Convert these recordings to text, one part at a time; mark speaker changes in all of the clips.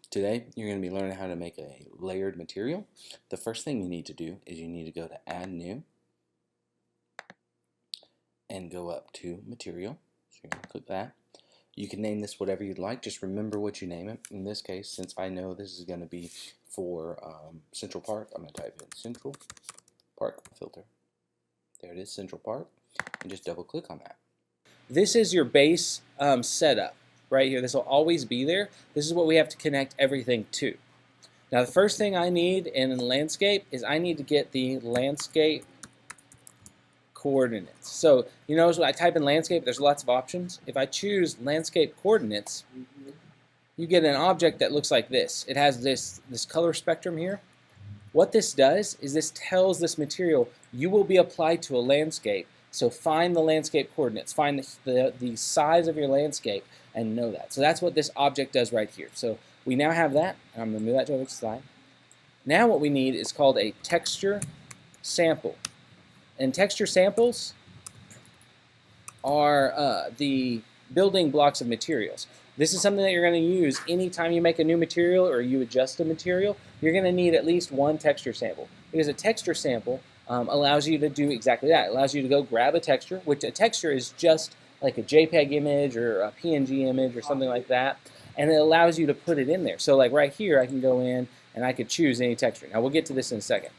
Speaker 1: Today, you're going to be learning how to make a layered material. The first thing you need to do is you need to go to Add New and go up to Material. So you're going to click that. You can name this whatever you'd like. Just remember what you name it. In this case, since I know this is going to be for Central Park, I'm going to type in Central Park Filter. There it is, Central Park. And just double click on that. This is your base setup right here. This will always be there. This is what we have to connect everything to. Now the first thing I need in landscape is I need to get the landscape coordinates. So you notice when I type in landscape, there's lots of options. If I choose landscape coordinates, you get an object that looks like this. It has this color spectrum here. What this does is this tells this material you will be applied to a landscape. So find the landscape coordinates, find the size of your landscape, and know that. So that's what this object does right here. So we now have that, and I'm going to move that to the next slide. Now what we need is called a texture sample. And texture samples are the building blocks of materials. This is something that you're going to use anytime you make a new material or you adjust a material. You're going to need at least one texture sample, because a texture sample allows you to do exactly that. It allows you to go grab a texture, which a texture is just like a JPEG image or a PNG image or something like that, and it allows you to put it in there. So like right here, I can go in and I could choose any texture. Now we'll get to this in a second.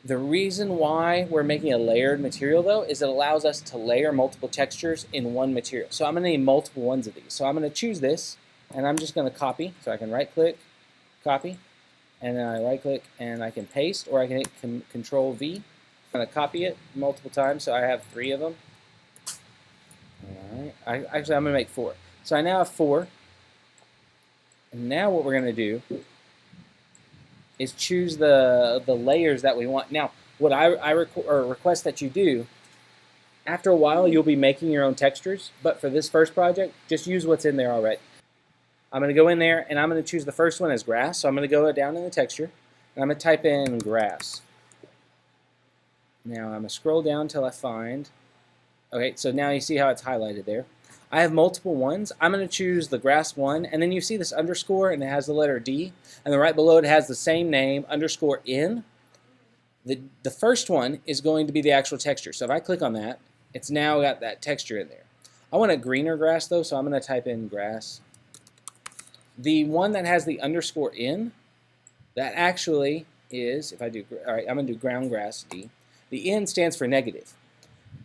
Speaker 1: The reason why we're making a layered material, though, is it allows us to layer multiple textures in one material. So I'm going to need multiple ones of these. So I'm going to choose this, and I'm just going to copy. So I can right-click, copy, and then I right-click, and I can paste, or I can hit Control V. I'm going to copy it multiple times, so I have 3 of them. All right. Actually, I'm going to make 4. So I now have 4. And now what we're going to do is choose the layers that we want. Now, what I request that you do, after a while you'll be making your own textures, but for this first project, just use what's in there already. I'm going to go in there and I'm going to choose the first one as grass. So I'm going to go down in the texture and I'm going to type in grass. Now I'm going to scroll down until I find, okay, so now you see how it's highlighted there. I have multiple ones. I'm going to choose the grass one, and then you see this underscore, and it has the letter D, and then right below it has the same name, underscore in. The first one is going to be the actual texture. So if I click on that, it's now got that texture in there. I want a greener grass, though, so I'm going to type in grass. The one that has the underscore in, that actually is, if I do, all right, I'm going to do ground grass, D. The in stands for negative.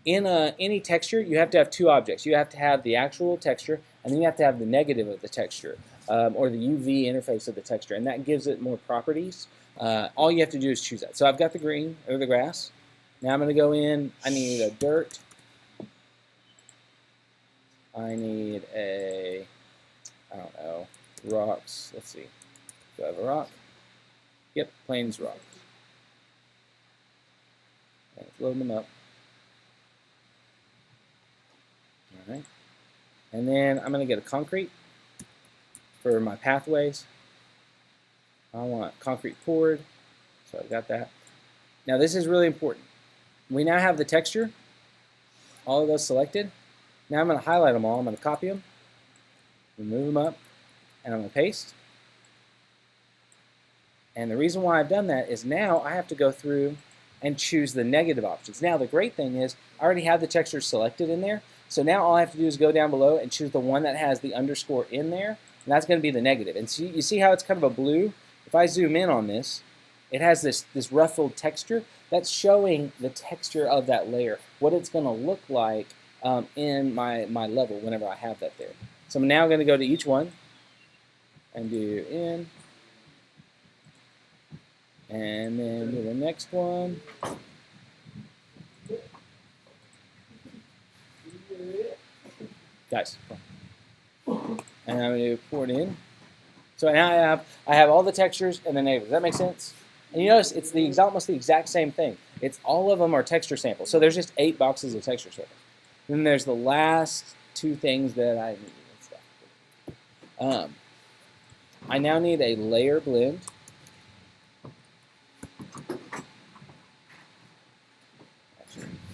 Speaker 1: In any texture, you have to have 2 objects. You have to have the actual texture, and then you have to have the negative of the texture, or the UV interface of the texture, and that gives it more properties. All you have to do is choose that. So I've got the green, or the grass. Now I'm going to go in, I need a dirt. I need a, I don't know, rocks. Let's see. Do I have a rock? Yep, plains rock. Let's load them up. All right. And then I'm going to get a concrete for my pathways. I want concrete poured, so I've got that. Now this is really important. We now have the texture, all of those selected. Now I'm going to highlight them all. I'm going to copy them, move them up, and I'm going to paste. And the reason why I've done that is now I have to go through and choose the negative options. Now the great thing is I already have the texture selected in there. So now all I have to do is go down below and choose the one that has the underscore in there, and that's going to be the negative. And so you see how it's kind of a blue? If I zoom in on this, it has this ruffled texture. That's showing the texture of that layer, what it's going to look like in my level whenever I have that there. So I'm now going to go to each one and do in, and then do the next one. Guys, and I'm going to pour it in. So now I have all the textures and the negatives. Does that make sense? And you notice it's almost the exact same thing. It's all of them are texture samples. So there's just 8 boxes of texture samples. Then there's the last 2 things that I need. I now need a layer blend.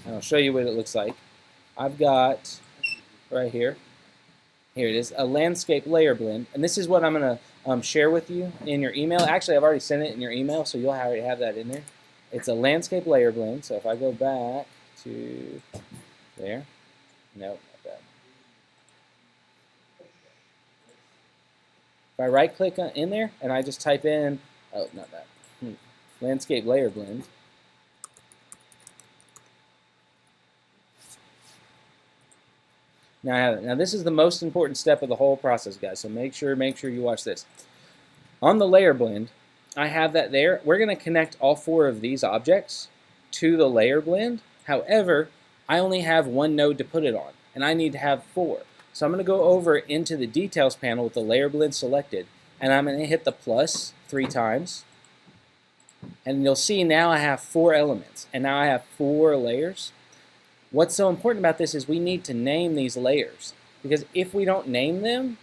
Speaker 1: And I'll show you what it looks like. I've got right here. Here it is, a landscape layer blend. And this is what I'm going to share with you in your email. Actually, I've already sent it in your email, so you'll already have that in there. It's a landscape layer blend. So if I go back to there, nope, not that. If I right-click in there and I just type in, oh, not that, landscape layer blend. Now I have it. Now this is the most important step of the whole process, guys. So make sure you watch this. On the layer blend, I have that there. We're going to connect all 4 of these objects to the layer blend. However, I only have 1 node to put it on, and I need to have 4. So I'm going to go over into the details panel with the layer blend selected, and I'm going to hit the plus 3 times. And you'll see now I have 4 elements, and now I have 4 layers. What's so important about this is we need to name these layers, because if we don't name them,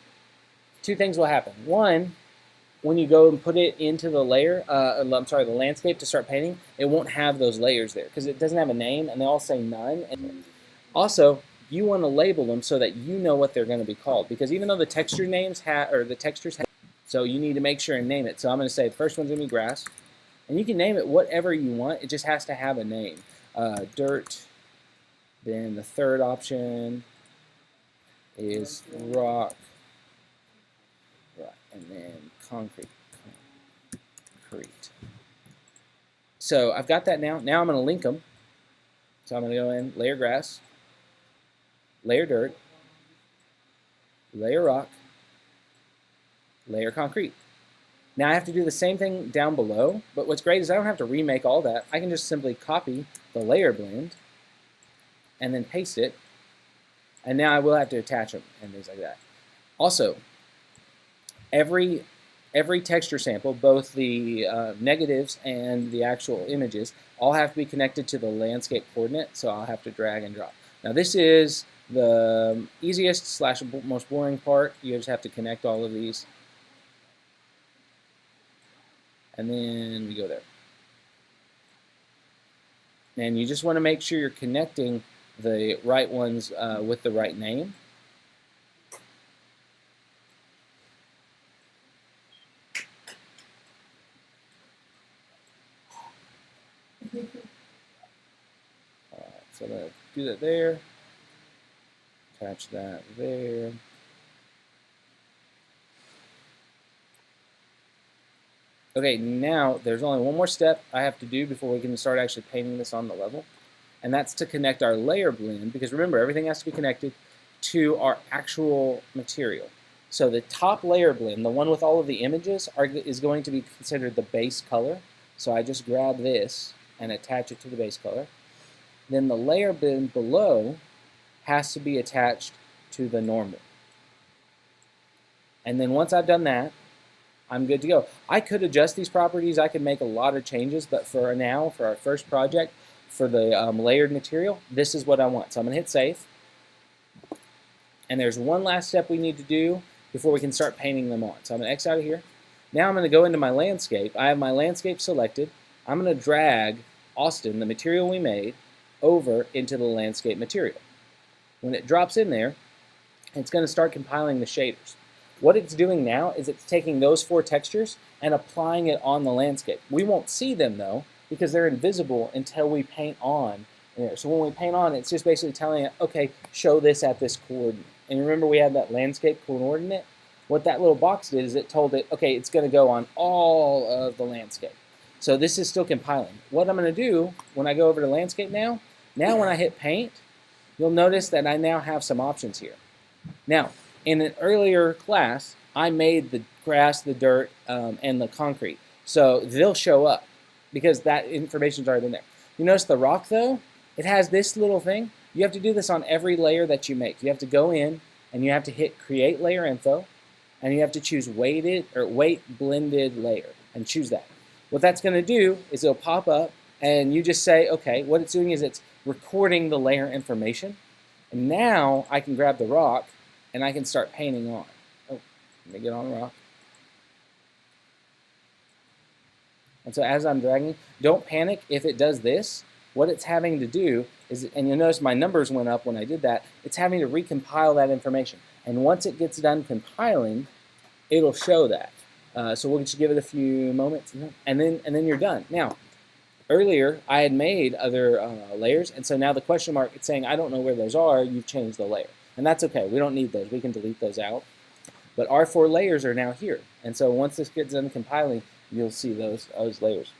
Speaker 1: 2 things will happen. One, when you go and put it into the layer, the landscape to start painting, it won't have those layers there because it doesn't have a name, and they all say none. And also, you want to label them so that you know what they're going to be called, because even though the texture names the textures have, so you need to make sure and name it. So I'm going to say the first one's going to be grass, and you can name it whatever you want. It just has to have a name. Dirt. Then the third option is rock, and then concrete. So I've got that now. Now I'm going to link them. So I'm going to go in, layer grass, layer dirt, layer rock, layer concrete. Now I have to do the same thing down below, but what's great is I don't have to remake all that. I can just simply copy the layer blend and then paste it, and now I will have to attach them and things like that. Also, every texture sample, both the negatives and the actual images, all have to be connected to the landscape coordinate, so I'll have to drag and drop. Now this is the easiest / most boring part. You just have to connect all of these, and then we go there. And you just want to make sure you're connecting the right ones with the right name. Alright, so I'm going to do that there, attach that there. Okay, now there's only one more step I have to do before we can start actually painting this on the level. And that's to connect our layer blend, because remember, everything has to be connected to our actual material. So the top layer blend, the one with all of the images, is going to be considered the base color. So I just grab this and attach it to the base color. Then the layer blend below has to be attached to the normal. And then once I've done that, I'm good to go. I could adjust these properties. I could make a lot of changes, but for now, for our first project, for the layered material, this is what I want. So I'm going to hit save. And there's one last step we need to do before we can start painting them on. So I'm going to X out of here. Now I'm going to go into my landscape. I have my landscape selected. I'm going to drag Austin, the material we made, over into the landscape material. When it drops in there, it's going to start compiling the shaders. What it's doing now is it's taking those 4 textures and applying it on the landscape. We won't see them though, because they're invisible until we paint on there. So when we paint on, it's just basically telling it, okay, show this at this coordinate. And remember we had that landscape coordinate? What that little box did is it told it, okay, it's going to go on all of the landscape. So this is still compiling. What I'm going to do when I go over to landscape now when I hit paint, you'll notice that I now have some options here. Now, in an earlier class, I made the grass, the dirt, and the concrete. So they'll show up because that information's already been there. You notice the rock, though? It has this little thing. You have to do this on every layer that you make. You have to go in, and you have to hit Create Layer Info, and you have to choose Weight Blended Layer, and choose that. What that's going to do is it'll pop up, And you just say, okay, what it's doing is it's recording the layer information. And now I can grab the rock and I can start painting on. Oh, let me get on the rock. And so as I'm dragging, don't panic if it does this. What it's having to do is, and you'll notice my numbers went up when I did that, it's having to recompile that information. And once it gets done compiling, it'll show that. So we'll just give it a few moments, and then you're done. Now, earlier I had made other layers, and so now the question mark, it's saying I don't know where those are, you've changed the layer. And that's okay, we don't need those, we can delete those out. But our 4 layers are now here. And so once this gets done compiling, you'll see those layers.